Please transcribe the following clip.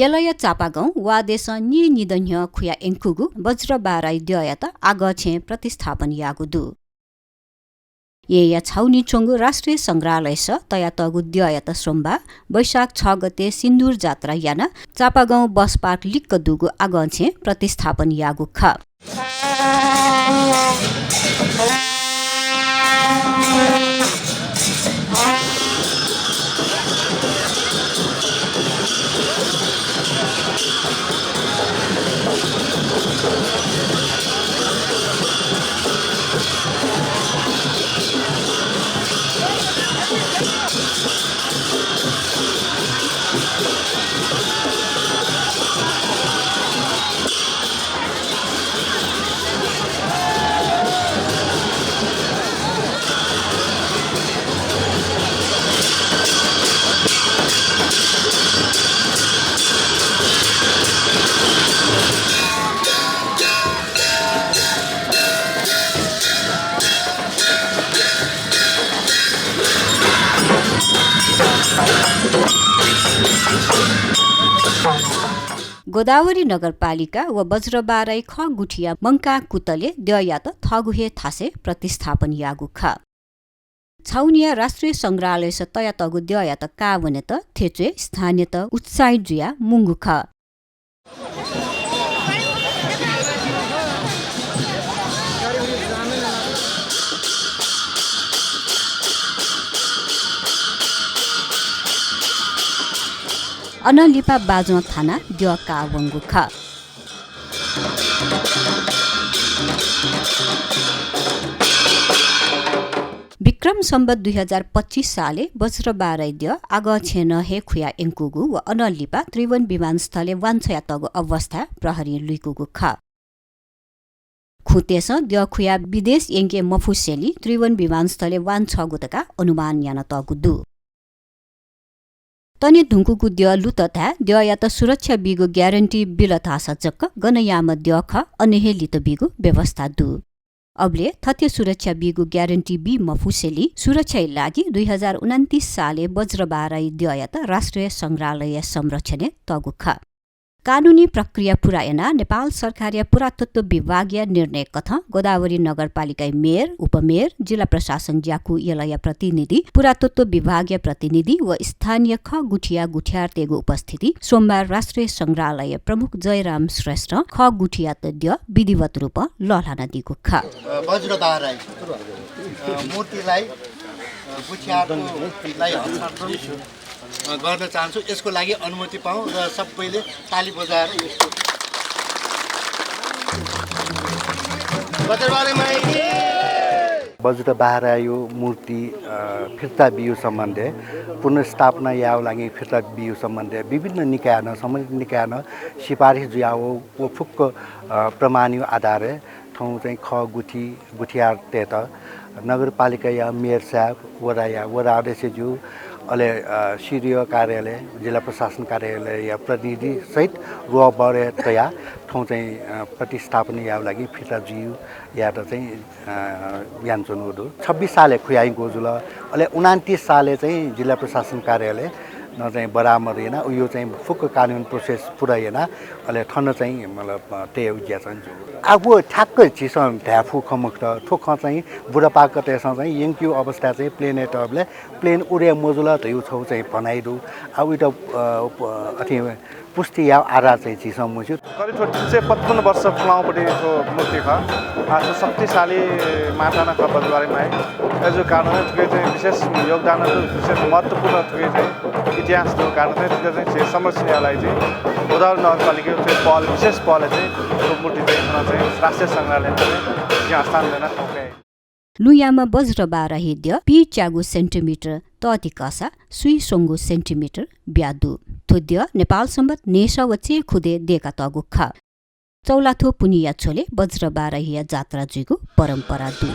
यलय चापागाउँ वादेश नि निदन्य खुया एङ्कुगु वज्र बाराई द्ययत आगछे प्रतिस्थापन यागुदु ये छाउनी चोङ्गु राष्ट्रिय संग्रहालय स तया तगु द्ययत सोमबा वैशाख 6 गते सिन्दुर जात्रा याना चापागाउँ बस पार्क लिक्क दुगु आगछे प्रतिस्थापन यागु ख गोदावरी नगरपालिका व वज्रबाराई ख गुठिया मङ्का कुतले द्ययात थगुहे थासे प्रतिस्थापन यागु ख छाउनिया राष्ट्रिय संग्रहालय स तया तगु द्ययात का भने त थेचे स्थानीय त उत्साहित जुया मुङ्गु ख अनलिपा बाजुवा थाना द्य कावंगु ख विक्रम सम्बत 2025 साले वज्रबाराई द्य आग छेन हे खुया एङ्कुगु व अनलिपा त्रिवन विमानस्थले वान्छया तगु अवस्था प्रहरी लुइकुगु ख खुतेस द्य खुया विदेश एङ्के मफुसेली त्रिवन विमानस्थले वान्छ गुतका अनुमान यान तगु दु तने धुङ्कुकु द्य लुतथा द्य या त सुरक्षा बिगु ग्यारेन्टी बिलथा सचक्क गनयाम द्य ख अनेहे लित बिगु व्यवस्था दु अबले थत्य सुरक्षा बिगु ग्यारेन्टी बि मफुसेली सुरक्षा लागि 2029 साले वज्रबाराई द्य या त राष्ट्रिय संग्रहालय संरक्षण तगु ख कानुनी प्रक्रिया पुरायना नेपाल सरकारीय पुरातत्व विभागीय निर्णय कथ गोदावरी नगरपालिका मेयर उपमेयर जिल्ला प्रशासन ज्याकु यलय प्रतिनिधि पुरातत्व विभागीय प्रतिनिधि व स्थानीय ख गुठिया गुठियार्तेगु उपस्थिति सोमबार राष्ट्रिय संग्रहालय प्रमुख जयराम श्रेष्ठ ख गुठिया तद्य विधिवत रूप लहलाना दिगु ख वज्रबाराई मूर्तिलाई गुठियार्तेलाई गर्न चाहन्छु यसको लागि अनुमति पाऊँ र सबैले ताली बजाएर वज्रबाराई मूर्ति फिर्ता बिउ सम्बन्धी पुनर्स्थापना याव लागि फिर्ता बिउ सम्बन्धी विभिन्न निकायन सम्बन्धित निकायन सिफारिस जुयाओ व फुक्क प्रमाणित आधार ठाउँ चाहिँ ख गुठियार तेत नगरपालिका या मेयर साहब वडा अध्यक्षज्यू अहिले सिडिओ कार्यालय जिल्ला प्रशासन कार्यालय या प्रतिनिधि सहित रुवा बढे तया ठाउँ चाहिँ प्रतिस्थापन याव लागि फिर्ता जिउ या त चाहिँ बिहान चुनुदु 26 साले खुयाइ गोजुल अहिले 29 साले चाहिँ जिल्ला प्रशासन कार्यालय न चाहिँ बराबर हैन यो चाहिँ फुक्क कानुन प्रोसेस पुरा हैन अहिले ठन्न चाहिँ मतलब ते उज्या चाहिँ आगो ठ्याक्कै चिसन ढ्याफु खमुक्त ठोक चाहिँ बुढापाक त्यसमा चाहिँ यङ्क्यु अवस्था चाहिँ प्लेनेटरले प्लेन उडे मोजुला त यो छौ चाहिँ बनाइदु अब इटा अथि पुष्टि या आरा चाहिँ चिसो मुछु करिब 55 वर्ष पुलाउपट्टिको मूर्ति ख 830 माटाना ख बजबारेमा एजो कारण थुके चाहिँ विशेष योगदान विशेष महत्त्वपूर्ण थुके चाहिँ इतिहासको कारण चाहिँ थुके चाहिँ संरक्षणलाई चाहिँ गोदावरी नगरपालिकाको चाहिँ पहल विशेष पहल चाहिँ मूर्ति चाहिँ राष्ट्रिय संग्रहालयमा चाहिँ यहाँ स्थान दिन ठोके लुयामा वज्रबाराही द्य पि च्यागु सेन्टिमिटर तति कसा सुई सोङ्गु सेन्टिमिटर ब्यादु थुद्य नेपाल सम्बत नेसा वचे खुदे देका तगु ख चौलाथो पुनिया छोले वज्रबाराही जात्रा जुगु परम्परा दु